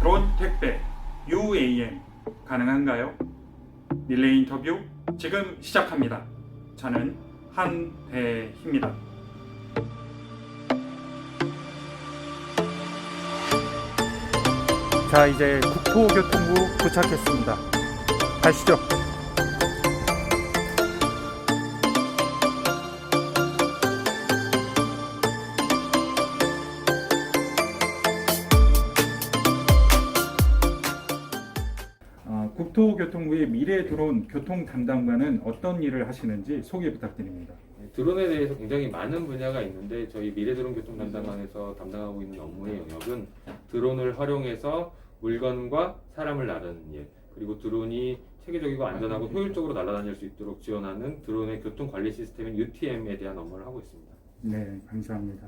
드론 택배 UAM 가능한가요? 릴레이 인터뷰 지금 시작합니다. 저는 한대희입니다. 자, 이제 국토교통부 도착했습니다. 가시죠. 국토교통부의 미래 드론 교통 담당관은 어떤 일을 하시는지 소개 부탁드립니다. 드론에 대해서 굉장히 많은 분야가 있는데 저희 미래드론 교통담당관에서 담당하고 있는 업무의 영역은 드론을 활용해서 물건과 사람을 나르는 일, 그리고 드론이 체계적이고 안전하고 효율적으로 날아다닐 수 있도록 지원하는 드론의 교통관리 시스템인 UTM에 대한 업무를 하고 있습니다. 네, 감사합니다.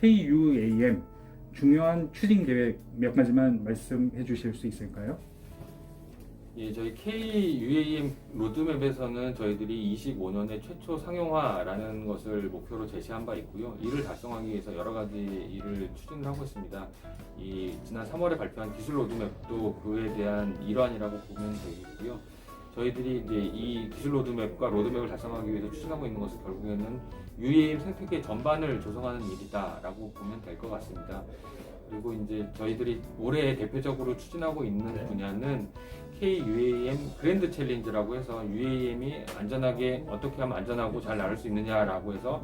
KUAM 중요한 추진 계획 몇 가지만 말씀해 주실 수 있을까요? 예, 저희 KUAM 로드맵에서는 저희들이 25년에 최초 상용화라는 것을 목표로 제시한 바 있고요. 이를 달성하기 위해서 여러 가지 일을 추진을 하고 있습니다. 지난 3월에 발표한 기술 로드맵도 그에 대한 일환이라고 보면 되겠고요. 저희들이 이제 이 기술 로드맵과 로드맵을 달성하기 위해서 추진하고 있는 것은 결국에는 UAM 생태계 전반을 조성하는 일이다라고 보면 될 것 같습니다. 그리고 이제 저희들이 올해 대표적으로 추진하고 있는 분야는 KUAM 그랜드 챌린지라고 해서 UAM이 안전하게 어떻게 하면 안전하고 잘 나를 수 있느냐라고 해서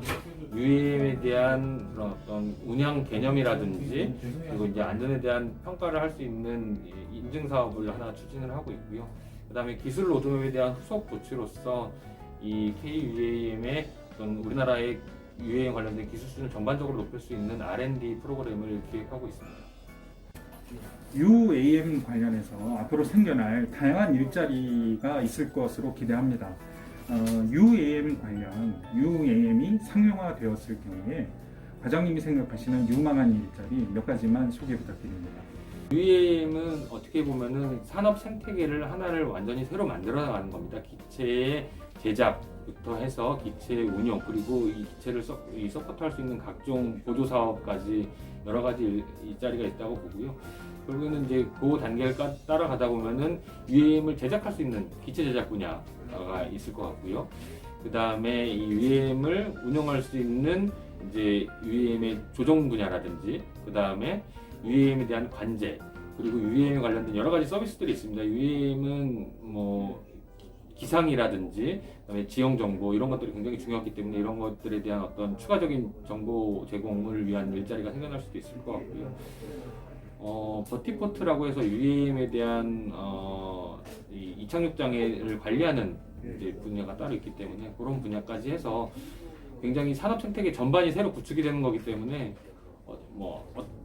UAM에 대한 그런 어떤 운영 개념이라든지 그리고 이제 안전에 대한 평가를 할 수 있는 인증 사업을 하나 추진을 하고 있고요. 그다음에 기술 로드맵에 대한 후속 조치로서 이 KUAM의 어떤 우리나라의 UAM 관련된 기술 수준을 전반적으로 높일 수 있는 R&D 프로그램을 기획하고 있습니다. UAM 관련해서 앞으로 생겨날 다양한 일자리가 있을 것으로 기대합니다. UAM이 상용화되었을 경우에 과장님이 생각하시는 유망한 일자리 몇 가지만 소개 부탁드립니다. UAM은 어떻게 보면은 산업 생태계를 하나를 완전히 새로 만들어 나가는 겁니다. 기체의 제작부터 해서 기체의 운영, 그리고 이 기체를 서포트할 수 있는 각종 보조 사업까지 여러 가지 일자리가 있다고 보고요. 결국에는 이제 그 단계를 따라가다 보면은 UAM을 제작할 수 있는 기체 제작 분야가 있을 것 같고요. 그 다음에 이 UAM을 운영할 수 있는 이제 UAM의 조종 분야라든지, 그 다음에 UAM에 대한 관제, 그리고 UAM에 관련된 여러 가지 서비스들이 있습니다. UAM은 뭐 기상이라든지, 그다음에 지형 정보 이런 것들이 굉장히 중요하기 때문에 이런 것들에 대한 어떤 추가적인 정보 제공을 위한 일자리가 생겨날 수도 있을 것 같고요. 버티포트라고 해서 UAM에 대한 이 이착륙 장애를 관리하는 이제 분야가 따로 있기 때문에 그런 분야까지 해서 굉장히 산업 생태계 전반이 새로 구축이 되는 거기 때문에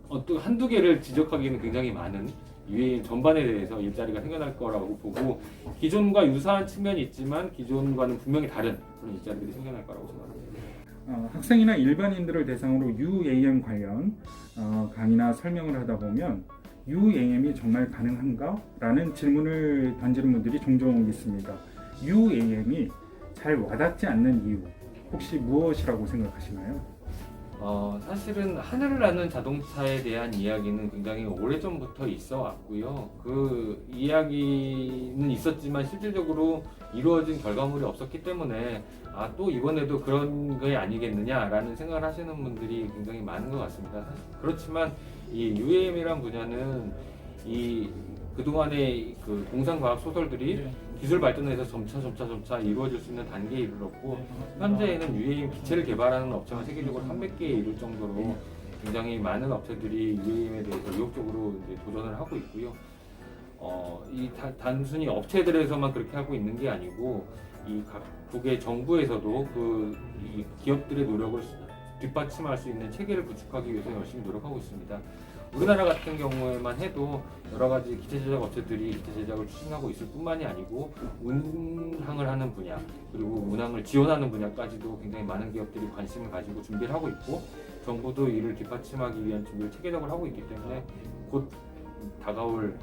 어떤 한두 개를 지적하기에는 굉장히 많은 UAM 전반에 대해서 일자리가 생겨날 거라고 보고, 기존과 유사한 측면이 있지만 기존과는 분명히 다른 그런 일자리들이 생겨날 거라고 생각합니다. 학생이나 일반인들을 대상으로 UAM 관련 강의나 설명을 하다 보면 UAM이 정말 가능한가? 라는 질문을 던지는 분들이 종종 있습니다. UAM이 잘 와닿지 않는 이유 혹시 무엇이라고 생각하시나요? 사실은 하늘을 나는 자동차에 대한 이야기는 굉장히 오래전부터 있어 왔고요. 그 이야기는 있었지만 실질적으로 이루어진 결과물이 없었기 때문에 또 이번에도 그런 게 아니겠느냐라는 생각을 하시는 분들이 굉장히 많은 것 같습니다. 그렇지만 이 UAM이란 분야는 그동안의 그 공상과학 소설들이 기술 발전에서 점차 이루어질 수 있는 단계에 이르렀고, 현재에는 UAM 기체를 개발하는 업체가 세계적으로 300개에 이를 정도로 굉장히 많은 업체들이 UAM에 대해서 의욕적으로 이제 도전을 하고 있고요. 단순히 업체들에서만 그렇게 하고 있는 게 아니고 이 각국의 정부에서도 이 기업들의 노력을 뒷받침할 수 있는 체계를 구축하기 위해서 열심히 노력하고 있습니다. 우리나라 같은 경우에만 해도 여러 가지 기체 제작 업체들이 기체 제작을 추진하고 있을 뿐만이 아니고 운항을 하는 분야, 그리고 운항을 지원하는 분야까지도 굉장히 많은 기업들이 관심을 가지고 준비를 하고 있고, 정부도 이를 뒷받침하기 위한 준비를 체계적으로 하고 있기 때문에 곧 다가올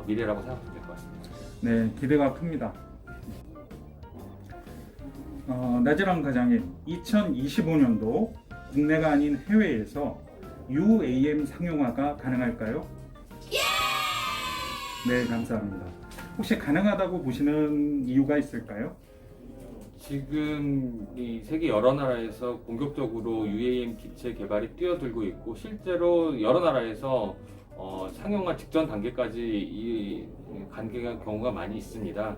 미래라고 생각하면 될 것 같습니다. 네, 기대가 큽니다. 나지랑 과장님, 2025년도 국내가 아닌 해외에서 UAM 상용화가 가능할까요? 네, 감사합니다. 혹시 가능하다고 보시는 이유가 있을까요? 지금 이 세계 여러 나라에서 본격적으로 UAM 기체 개발이 뛰어들고 있고 실제로 여러 나라에서 상용화 직전 단계까지 이 경우가 많이 있습니다.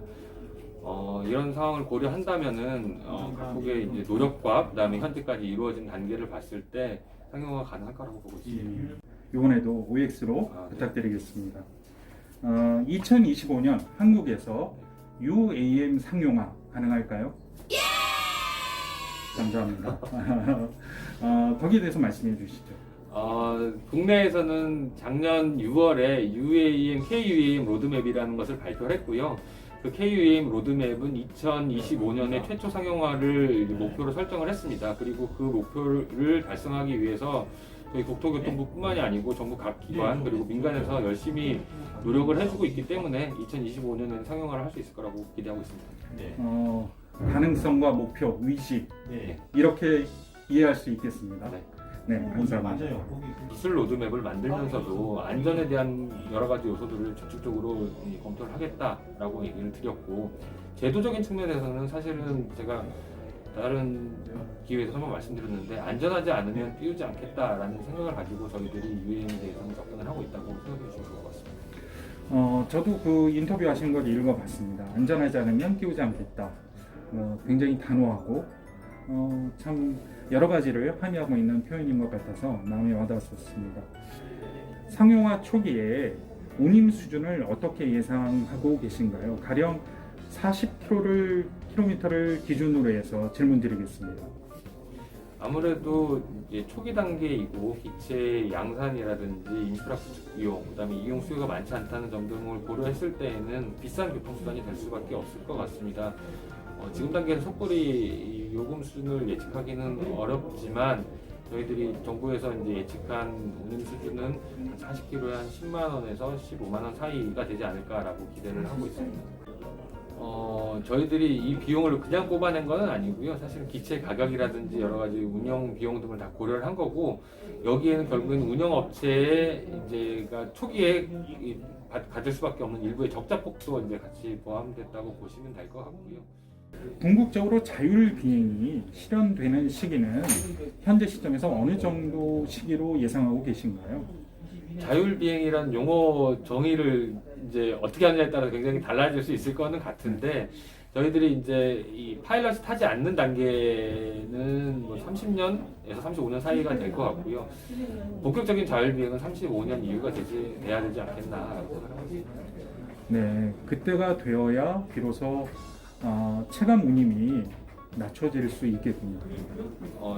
이런 상황을 고려한다면은 각국의 이제 노력과 그다음에 현재까지 이루어진 단계를 봤을 때 상용화가 가능할 거라고 보고 있습니다. 이번에도 OX로 네. 부탁드리겠습니다. 2025년 한국에서 UAM 상용화 가능할까요? 감사합니다. 거기에 대해서 말씀해 주시죠. 국내에서는 작년 6월에 UAM, KUAM 로드맵이라는 것을 발표를 했고요. 그 KUAM 로드맵은 2025년에 최초 상용화를 목표로 설정을 했습니다. 그리고 그 목표를 달성하기 위해서 저희 국토교통부뿐만이 아니고 정부 각 기관 그리고 민간에서 열심히 노력을 해주고 있기 때문에 2025년에는 상용화를 할 수 있을 거라고 기대하고 있습니다. 가능성과 목표, 의식 네. 이렇게 이해할 수 있겠습니다. 네. 네, 감사합니다. 맞아요. 거기 기술 로드맵을 만들면서도 안전에 대한 여러 가지 요소들을 적극적으로 검토를 하겠다라고 얘기를 드렸고 제도적인 측면에서는 사실은 제가 다른 기회에서 한번 말씀드렸는데 안전하지 않으면 띄우지 않겠다라는 생각을 가지고 저희들이 UAM에 대해서는 접근을 하고 있다고 생각해 주시면 좋을 것 같습니다. 저도 그 인터뷰 하신 걸 읽어봤습니다. 안전하지 않으면 끼우지 않겠다. 굉장히 단호하고 참 여러 가지를 함의하고 있는 표현인 것 같아서 마음에 와닿았었습니다. 상용화 초기에 운임 수준을 어떻게 예상하고 계신가요? 가령 40km를 기준으로 해서 질문드리겠습니다. 아무래도 이제 초기 단계이고 기체 양산이라든지 인프라구축 비용, 그다음에 이용 수요가 많지 않다는 점 등을 고려했을 때에는 비싼 교통수단이 될 수밖에 없을 것 같습니다. 지금 단계에서 섣불리 요금 수준을 예측하기는 어렵지만 저희들이 정부에서 이제 예측한 운임 수준은 한 40km에 한 10만 원에서 15만 원 사이가 되지 않을까라고 기대를 하고 있습니다. 저희들이 이 비용을 그냥 뽑아낸 건 아니고요. 사실 기체 가격이라든지 여러 가지 운영 비용 등을 다 고려를 한 거고 여기에는 결국엔 운영업체의 이제가 초기에 가질 수밖에 없는 일부의 적자폭도 이제 같이 포함됐다고 보시면 될 것 같고요. 궁극적으로 자율 비행이 실현되는 시기는 현재 시점에서 어느 정도 시기로 예상하고 계신가요? 자율비행이란 용어 정의를 이제 어떻게 하느냐에 따라 굉장히 달라질 수 있을 거는 같은데 저희들이 이제 이 파일럿이 타지 않는 단계는 뭐 30년에서 35년 사이가 될 것 같고요. 본격적인 자율비행은 35년 이후가 돼야 되지 않겠나라고 생각하고 있습니다. 네, 그때가 되어야 비로소 체감 운임이 낮춰질 수 있겠군요.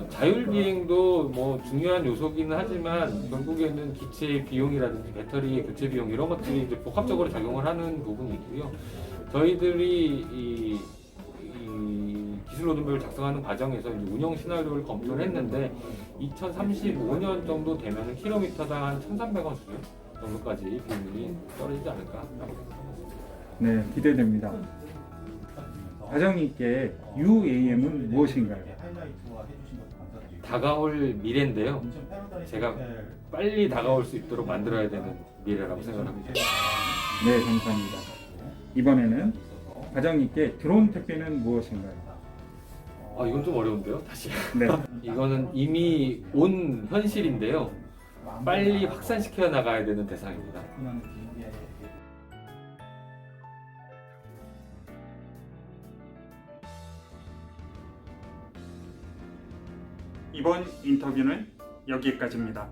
자율비행도 뭐 중요한 요소기는 하지만 결국에는 기체의 비용이라든지 배터리의 교체 비용 이런 것들이 이제 복합적으로 작용을 하는 부분이 있고요. 저희들이 이 기술 로드맵을 작성하는 과정에서 이제 운영 시나리오를 검토를 했는데 2035년 정도 되면 킬로미터당 한 1,300원 수준 정도까지 비용이 떨어지지 않을까라고 생각합니다. 네, 기대됩니다. 과장님께 UAM은 무엇인가요? 다가올 미래인데요. 제가 빨리 다가올 수 있도록 만들어야 되는 미래라고 생각합니다. 네, 감사합니다. 이번에는 과장님께 드론 택배는 무엇인가요? 이건 좀 어려운데요. 다시. 네, 이거는 이미 온 현실인데요. 빨리 확산시켜 나가야 되는 대상입니다. 이번 인터뷰는 여기까지입니다.